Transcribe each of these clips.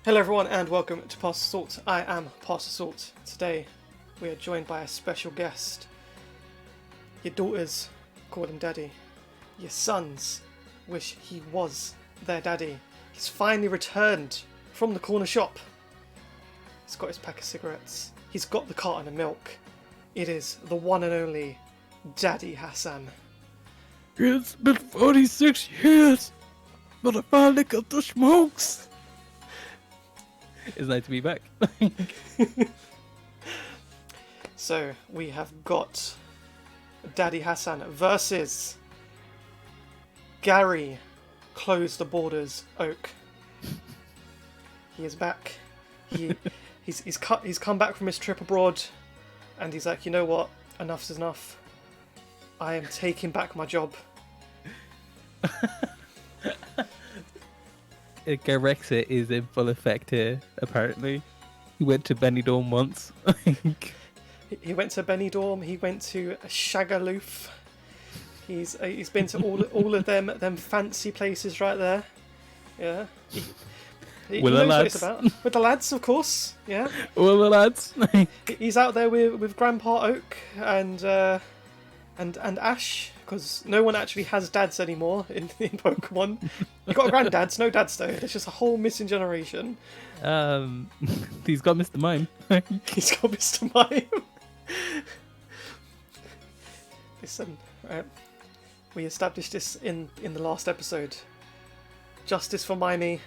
Hello everyone and welcome to PassTheSalt. I am PassTheSalt. Today we are joined by a special guest. Your daughters call him daddy. Your sons wish he was their daddy. He's finally returned from the corner shop. He's got his pack of cigarettes. He's got the carton of milk. It is the one and only Daddy Hassan. It's been 46 years, but I finally got the smokes. It's nice to be back. So we have got Daddy Hassan versus Gary Close the Borders Oak. He is back. He's come back from his trip abroad, and he's like, you know what? Enough's enough. I am taking back my job. Garexit is in full effect here, apparently. He went to Benidorm once. He went to Benidorm. He went to Shagaloof. He's been to all of them fancy places right there. Yeah. He With knows the what lads. it's about. With the lads, of course. Yeah. All the lads. He's out there with Grandpa Oak and Ash, because no one actually has dads anymore in Pokemon. You got granddads, no dads though. There's just a whole missing generation. He's got Mr. Mime. He's got Mr. Mime. Listen, right? We established this in the last episode. Justice for Mimey.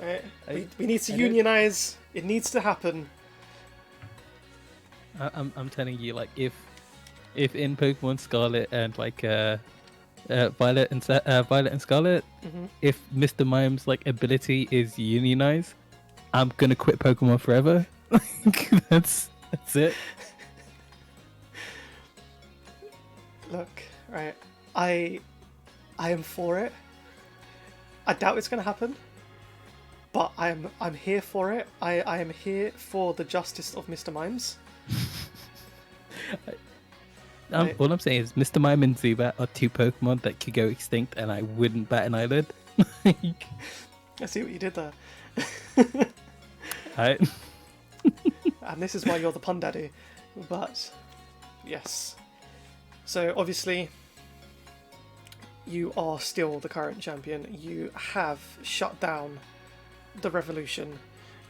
Right? We need to unionise. It needs to happen. I'm telling you, like, if in Pokemon Scarlet and like Violet and Scarlet, if Mr. Mime's like ability is unionize, I'm gonna quit Pokemon forever. that's it. Look, right? I am for it. I doubt it's going to happen, but I'm here for it. I am here for the justice of Mr. Mimes. All I'm saying is Mr. Mime and Zubat are two Pokemon that could go extinct, and I wouldn't bat an eyelid. I see what you did there. Right. And this is why you're the pun daddy. But yes. So obviously you are still the current champion. You have shut down the revolution.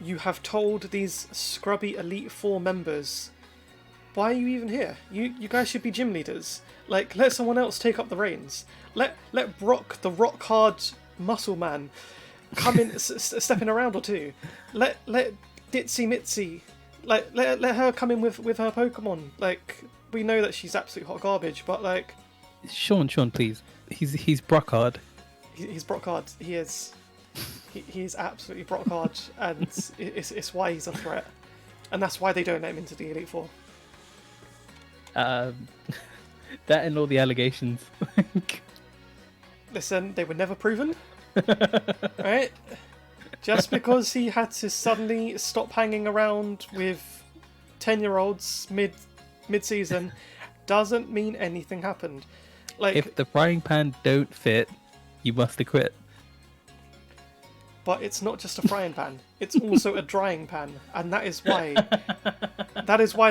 You have told these scrubby Elite Four members, why are you even here? You guys should be gym leaders. Like, let someone else take up the reins. Let Brock, the rock hard muscle man, come in, stepping around or two. Let Ditsy Mitzi, like let her come in with her Pokemon. Like, we know that she's absolute hot garbage, but like, Sean, please. He's Brockhard. He's Brock hard. He is. He is absolutely Brock hard, and it's why he's a threat, and that's why they don't let him into the Elite Four. That and all the allegations. Listen, they were never proven, right? Just because he had to suddenly stop hanging around with 10-year-olds mid-season doesn't mean anything happened. Like, If the frying pan don't fit, you must acquit. but it's not just a frying pan; it's also a drying pan, and that is why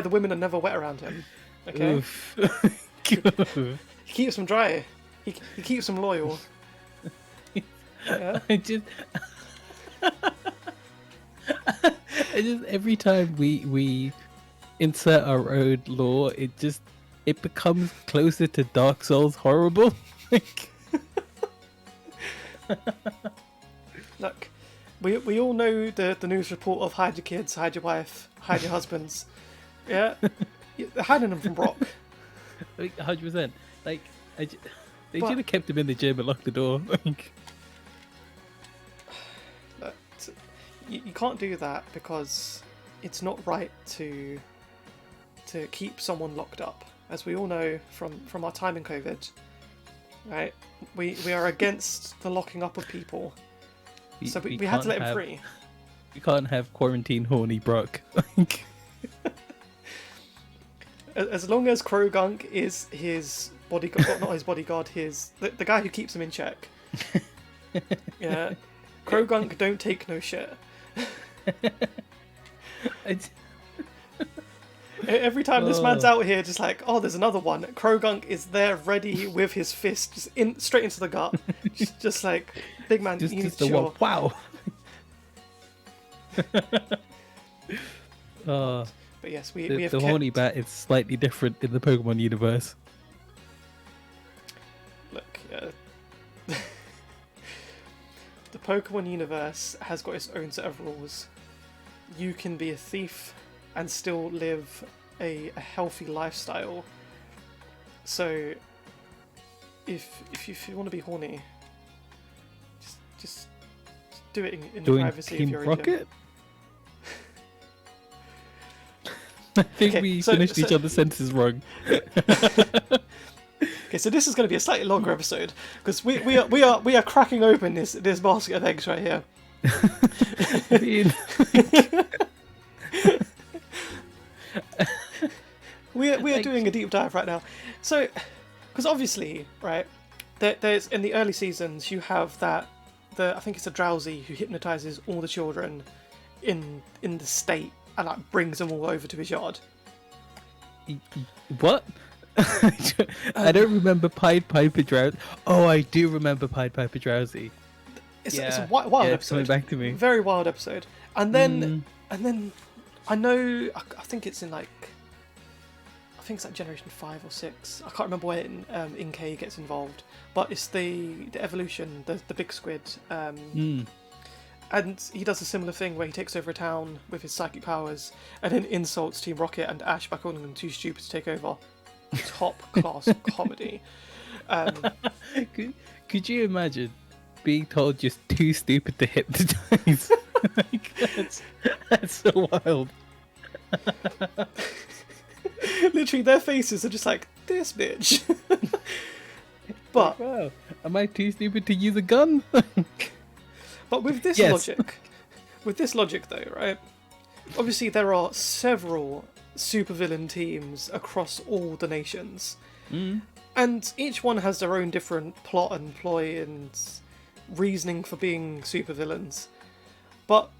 the women are never wet around him. Okay, Oof. he keeps them dry. He keeps them loyal. Yeah. I just every time we insert our own law, it becomes closer to Dark Souls horrible. Look, we all know the news report of hide your kids, hide your wife, hide your husbands. Yeah, they're hiding them from Brock. 100%. Like, they But- should have kept him in the gym and locked the door. Like, Look, you can't do that because it's not right to keep someone locked up. As we all know from our time in COVID, right? We are against the locking up of people. So we had to let him free. We can't have quarantine horny Brock. Like, As long as Krogunk is his bodyguard, not his bodyguard, the guy who keeps him in check. Yeah, Krogunk don't take no shit. Every time this man's out here, just like, oh, there's another one. Krogunk is there, ready with his fist, just straight into the gut. just like, big man, you need to chill. Wow. But yes, we have the horny bat is slightly different in the Pokemon universe. Look, the Pokemon universe has got its own set of rules. You can be a thief and still live a healthy lifestyle. So, if you want to be horny, just do it in the privacy of your Rocket? I think we finished each other's sentences wrong. Okay, so this is going to be a slightly longer episode because we are cracking open this basket of eggs right here. We are doing a deep dive right now. So, because obviously, right, there's in the early seasons you have I think it's a drowsy who hypnotizes all the children in the state and like brings them all over to his yard. What? I don't remember Pied Piper Drowsy. Oh, I do remember Pied Piper Drowsy. It's a wild episode. Coming back to me. Very wild episode. And then I know I think it's in like generation 5 or 6. I can't remember where Inkay gets involved, but it's the evolution, the big squid. And he does a similar thing where he takes over a town with his psychic powers and then insults Team Rocket and Ash by calling them too stupid to take over. Top class comedy. Could you imagine being told just too stupid to hypnotize? That's so wild. Literally, their faces are just like, this bitch. But wow, am I too stupid to use a gun? But with this logic though, right? Obviously, there are several supervillain teams across all the nations, and each one has their own different plot and ploy and reasoning for being supervillains. But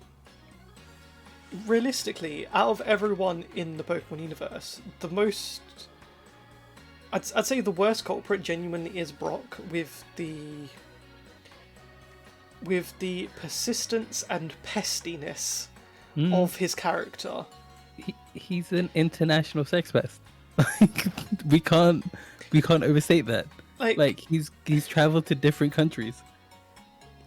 realistically, out of everyone in the Pokemon universe, the most, I'd say the worst culprit genuinely is Brock, with the persistence and pestiness of his character. He's an international sex pest. we can't overstate that. Like he's traveled to different countries.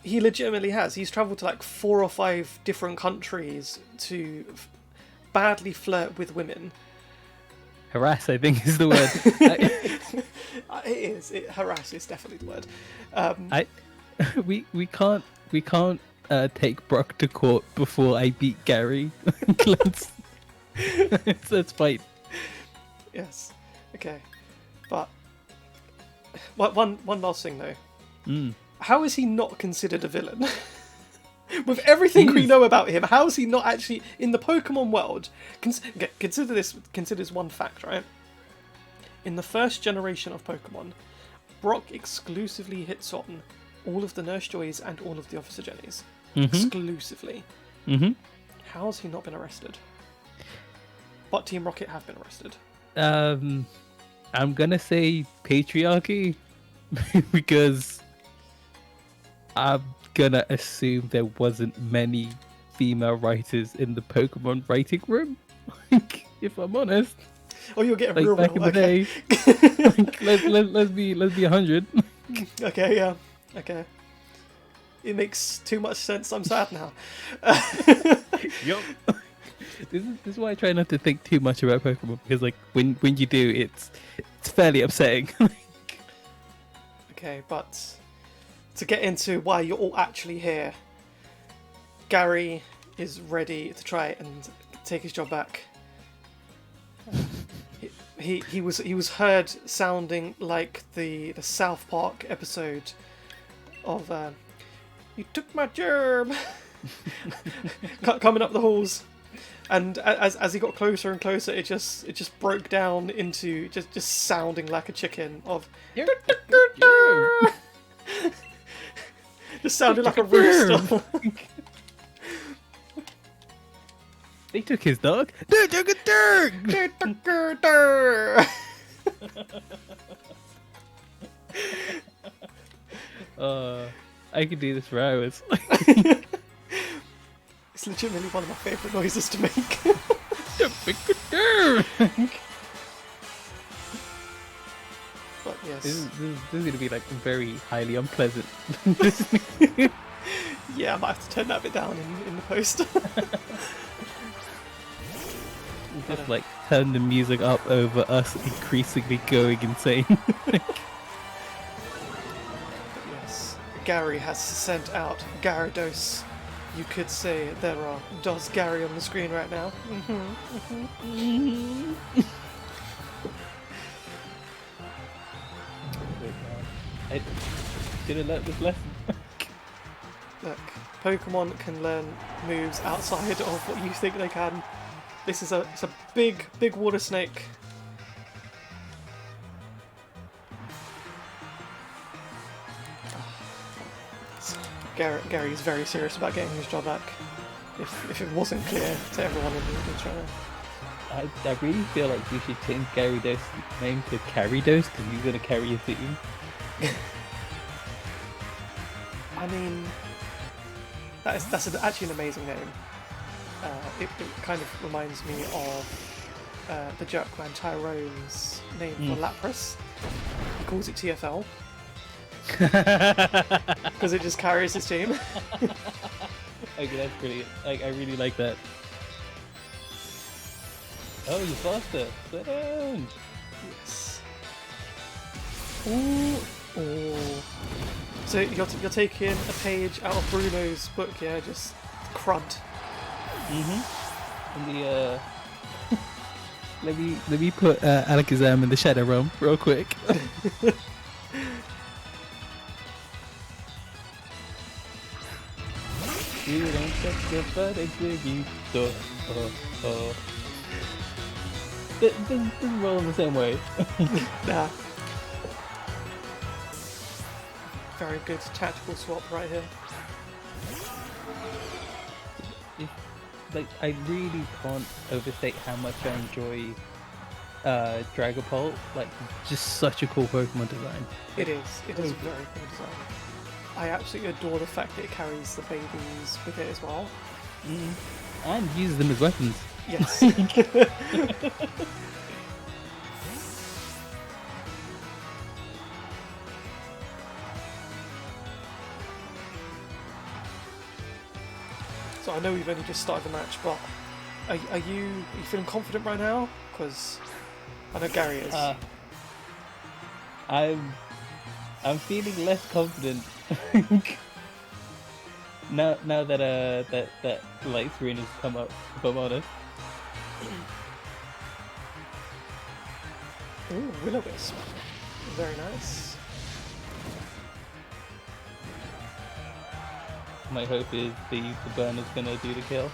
He legitimately has. He's travelled to like 4 or 5 different countries to badly flirt with women. Harass, I think, is the word. It is. Harass is definitely the word. We can't take Brock to court before I beat Gary. Let's fight. Yes. Okay. But one last thing though. How is he not considered a villain? With everything we know about him, how is he not actually in the Pokemon world? Consider this one fact, right? In the first generation of Pokemon, Brock exclusively hits on all of the Nurse Joys and all of the Officer Jennies. Exclusively. How has he not been arrested? But Team Rocket have been arrested. I'm gonna say patriarchy because I'm gonna assume there wasn't many female writers in the Pokemon writing room. If I'm honest. Oh, you'll get like real back in the day. Let's be 100. Okay, yeah. Okay. It makes too much sense. I'm sad now. Yup. This is why I try not to think too much about Pokemon, because like when you do, it's fairly upsetting. Okay, but to get into why you're all actually here, Gary is ready to try and take his job back. He was heard sounding like the South Park episode of "You took my job," coming up the halls, and as he got closer and closer, it just broke down into just sounding like a chicken of. Just sounded like a rooster. They took his dog. They took a dog. I could do this for hours. It's legitimately one of my favourite noises to make. But yes. This is going to be like very highly unpleasant. Yeah, I might have to turn that bit down in the post. Just like turn the music up over us increasingly going insane. Yes, Gary has sent out Gyarados. You could say there are Does Gary on the screen right now. I should have learnt this lesson. Look, Pokemon can learn moves outside of what you think they can. It's a big water snake. Gary is very serious about getting his job back. If it wasn't clear to everyone in the channel. I really feel like you should change Gyarados' name to Carrydos because he's going to carry your team. I mean, that's actually an amazing name. It kind of reminds me of the Jerkman Tyrone's name for Lapras. He calls it TFL. Because it just carries his team. Okay, that's brilliant. Like, I really like that. Oh, you faster. Sit down. Yes. Ooh. Oh. So you're taking a page out of Bruno's book, yeah? Just crud. And the let me put Alakazam in the Shadow Realm real quick. You don't touch your butt, you so doesn't roll in the same way. Nah. Very good tactical swap right here. Like, I really can't overstate how much I enjoy Dragapult. Like, just such a cool Pokemon design. It is a very cool design. I absolutely adore the fact that it carries the babies with it as well. And uses them as weapons. Yes. So I know we've only just started the match, but are you feeling confident right now? Because I know Gary is. I'm feeling less confident now that that light screen has come up, if I'm honest. Ooh, Will-O-Wisp. Very nice. My hope is the burn is gonna do the kill.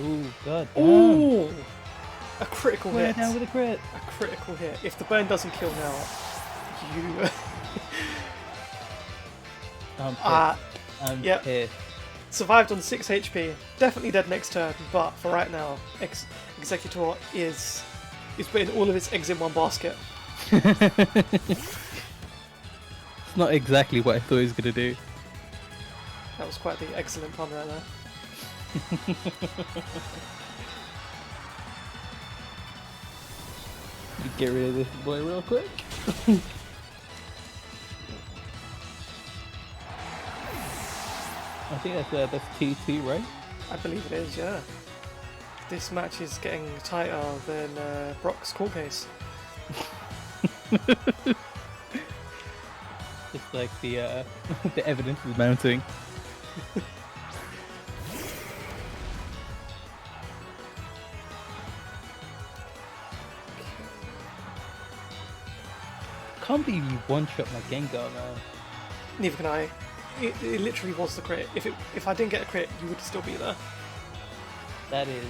Ooh, god damn. Ooh! A critical We're hit. down with a crit. A critical hit. If the burn doesn't kill now, you... I'm yep. pissed. Survived on 6 HP. Definitely dead next turn, but for right now, Executor is putting all of its eggs in one basket. It's not exactly what I thought he was gonna do. That was quite the excellent pun right there. You get rid of this boy real quick. I think that's T2, right? I believe it is, yeah. This match is getting tighter than Brock's court case. Just like the the evidence is mounting. Can't believe you one-shot my Gengar, man. Neither can I. It literally was the crit. If I didn't get a crit, you would still be there. That is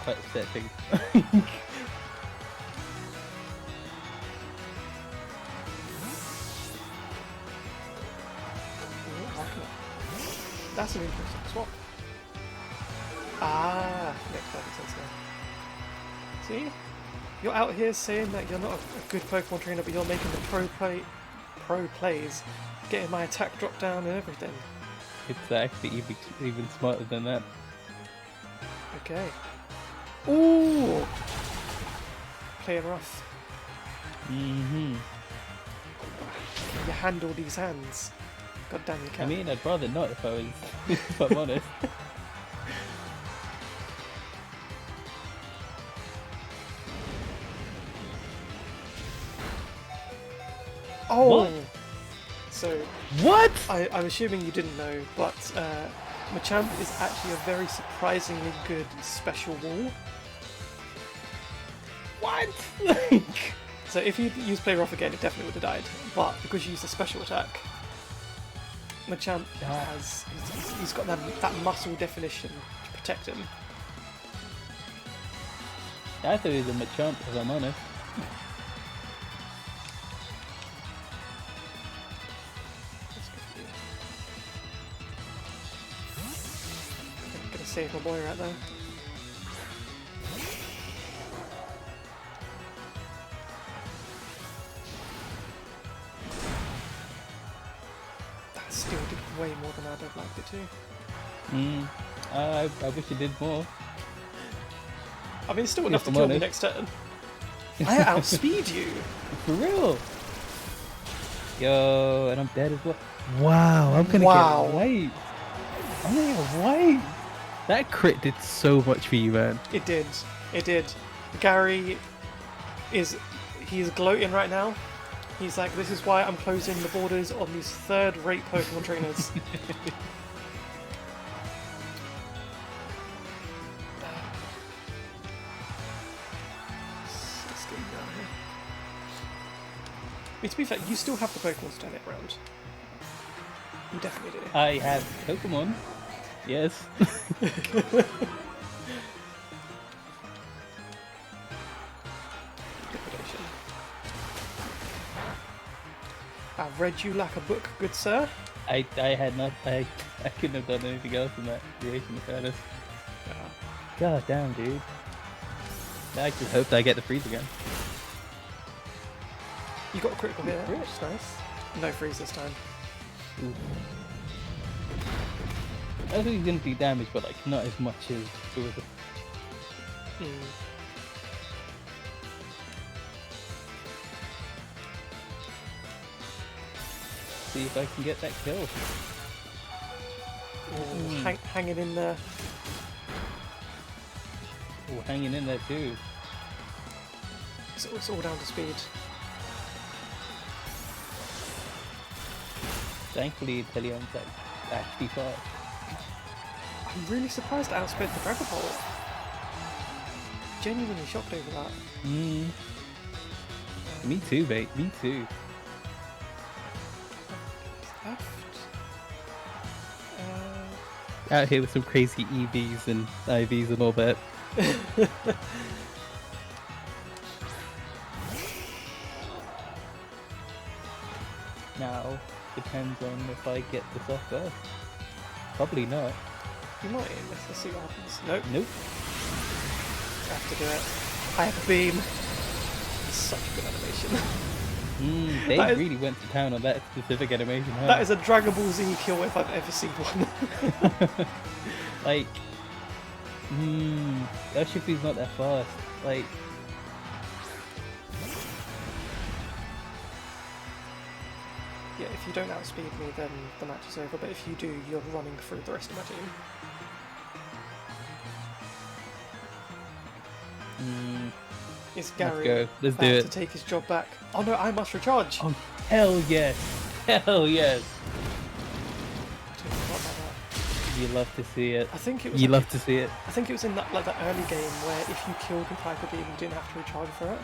quite upsetting. That's an interesting swap. Ah, makes perfect sense now. See? You're out here saying that you're not a good Pokemon trainer, but you're making the pro plays, getting my attack drop down and everything. It's actually even smarter than that. Okay. Ooh! Playing rough. Mm-hmm. You handle these hands. God damn you can. I mean, I'd rather not if I was, if I'm honest. Oh! What? So... What? I'm assuming you didn't know, but Machamp is actually a very surprisingly good special wall. What? So if you'd used Play Rough again, it definitely would have died. But because you used a special attack, Machamp has he's got that muscle definition to protect him. I thought he was a Machamp, if I'm honest. I'm gonna save my boy right there. That still did way more than I'd have liked it to. I wish it did more. I mean, it's still enough to kill me next turn. I outspeed you! For real? Yo, and I'm dead as well. Wow, I'm gonna get wiped. I'm gonna get wiped. That crit did so much for you, man. It did. It did. Gary he's gloating right now. He's like, this is why I'm closing the borders on these third-rate Pokemon trainers. Let's get you out here. I mean, to be fair, you still have the Pokemon to turn it around. You definitely do. I have Pokemon. Yes. Liquidation. I've read you like a book, good sir. I had not. I couldn't have done anything else in that situation, in fairness. God damn, dude. I just hope that I get the freeze again. You got a critical hit, which is nice. No freeze this time. Ooh. I think he's gonna do damage, but like not as much as it was. See if I can get that kill. Hanging in there. Oh, hanging in there too. So it's all down to speed. Thankfully, Inteleon's like actually fast. I'm really surprised I outsped the Dragon Ball. Genuinely shocked over that. Me too, mate. Me too. Left. Out here with some crazy EVs and IVs and all that. Now, depends on if I get this off first. Probably not. You might. Let's see what happens. Nope. Nope. I have to do it. I have a beam. It's such a good animation. They really went to town on that specific animation, huh? That is a Dragon Ball Z kill if I've ever seen one. Like, Urshifu's not that fast. Like, yeah, if you don't outspeed me, then the match is over. But if you do, you're running through the rest of my team. Is Gary Let's about do it. to take his job back? Oh no, I must recharge! Oh, hell yes. Hell yes. I totally forgot about that. You love to see it. I think it was. You like, love to see it. I think it was in that early game where if you killed with Hyper Beam, you didn't have to recharge for it.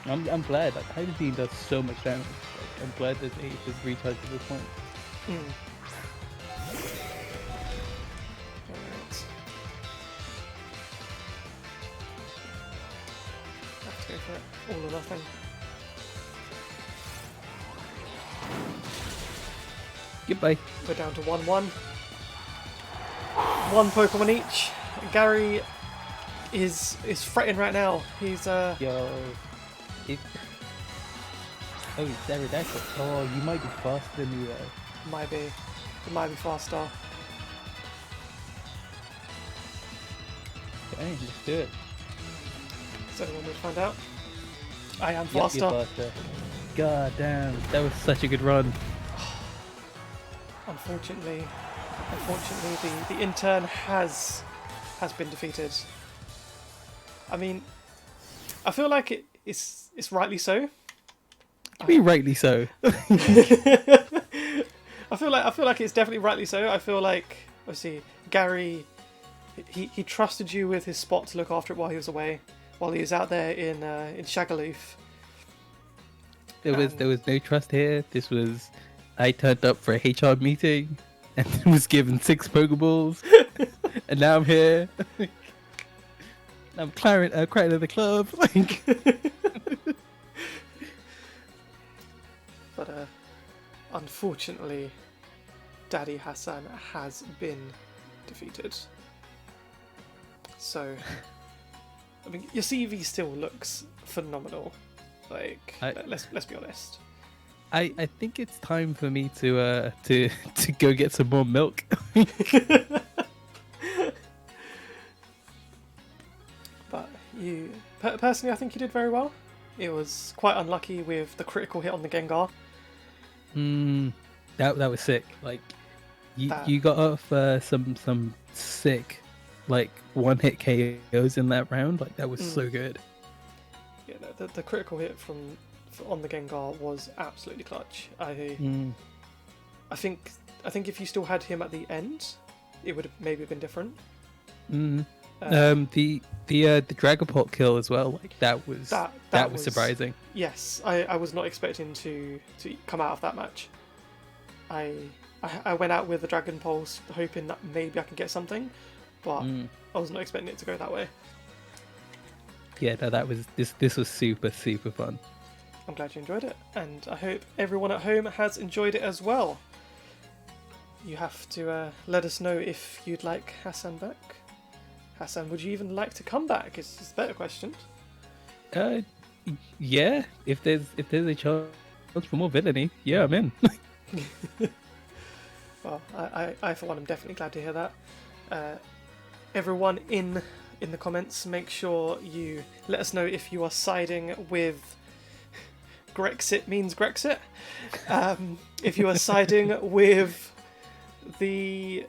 I'm glad. Like, Hyper Beam does so much damage. Like, I'm glad that they just recharged at this point. Alright. I have to go for it. All or nothing. Goodbye. We're down to 1-1. One Pokemon each. Gary is fretting right now. He's Yo. Oh, it's Aerodactyl. Oh, you might be faster than me though. Might be. It might be faster. Okay, let's do it. So one would find out. I am Yep, you're faster. faster. God damn, that was such a good run. Unfortunately, the intern has been defeated. I mean, I feel like it's rightly so. To be rightly so. I feel like it's definitely rightly so. I feel like, obviously, Gary, he trusted you with his spot to look after it while he was away, while he was out there in Shagaloof. There was no trust here. This was, I turned up for a HR meeting and was given 6 Pokeballs, and now I'm here. I'm crying at the club. Like, but unfortunately, Daddy Hassan has been defeated. So, I mean, your CV still looks phenomenal. Like, let's be honest. I think it's time for me to go get some more milk. But you, personally, I think you did very well. It was quite unlucky with the critical hit on the Gengar. That was sick. Like, you got off some sick, like, one-hit KOs in that round. Like, that was so good. Yeah, the critical hit on the Gengar was absolutely clutch. I think if you still had him at the end, it would have maybe been different. The Dragapult kill as well. Like, that was surprising. Yes, I was not expecting to come out of that match. I went out with the Dragon Pulse hoping that maybe I can get something, but I was not expecting it to go that way. Yeah, no, this was super fun. I'm glad you enjoyed it, and I hope everyone at home has enjoyed it as well. You have to let us know if you'd like Hassan back. Hassan, would you even like to come back? Is a better question. Yeah. If there's a chance for more villainy, yeah, I'm in. Well, I for one am definitely glad to hear that. Everyone in the comments, make sure you let us know if you are siding with Grexit means Grexit. If you are siding with the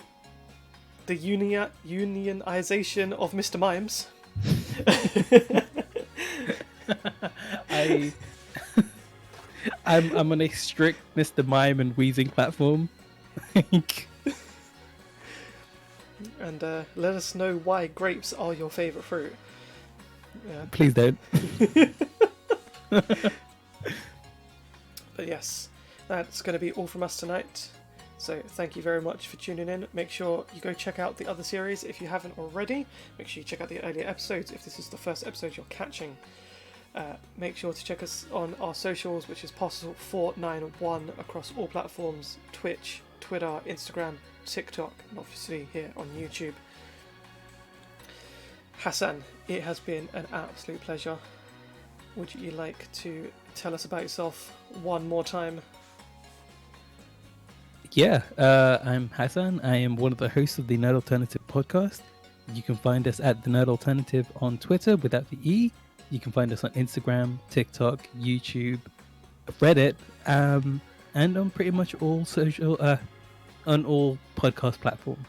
unionization of Mr. Mimes. I'm on a strict Mr. Mime and Wheezing platform. And let us know why grapes are your favourite fruit. Yeah. Please don't. But yes, that's going to be all from us tonight. So thank you very much for tuning in. Make sure you go check out the other series if you haven't already. Make sure you check out the earlier episodes if this is the first episode you're catching. Make sure to check us on our socials, which is PassTheSalt491 across all platforms: Twitch, Twitter, Instagram, TikTok, and obviously here on YouTube. Hassan, it has been an absolute pleasure. Would you like to tell us about yourself one more time? Yeah, I'm Hassan. I am one of the hosts of the Nerd Alternative podcast. You can find us at the Nerd Alternative on Twitter without the E. You can find us on Instagram, TikTok, YouTube, Reddit, and on pretty much all social, on all podcast platforms.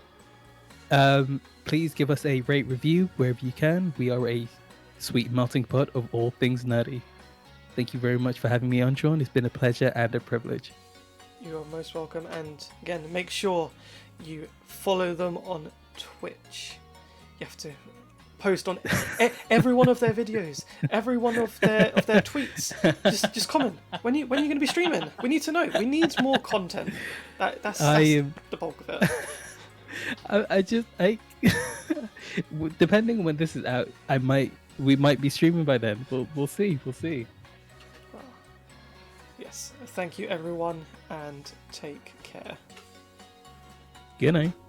Please give us a rate review wherever you can. We are a sweet melting pot of all things nerdy. Thank you very much for having me on, Sean. It's been a pleasure and a privilege. You are most welcome, and again, make sure you follow them on Twitch. You have to post on every one of their videos, every one of their tweets. Just comment when you're going to be streaming. We need to know. We need more content. That's the bulk of it. I depending on when this is out, we might be streaming by then. We'll see. Yeah, yes, thank you everyone, and take care. Good night.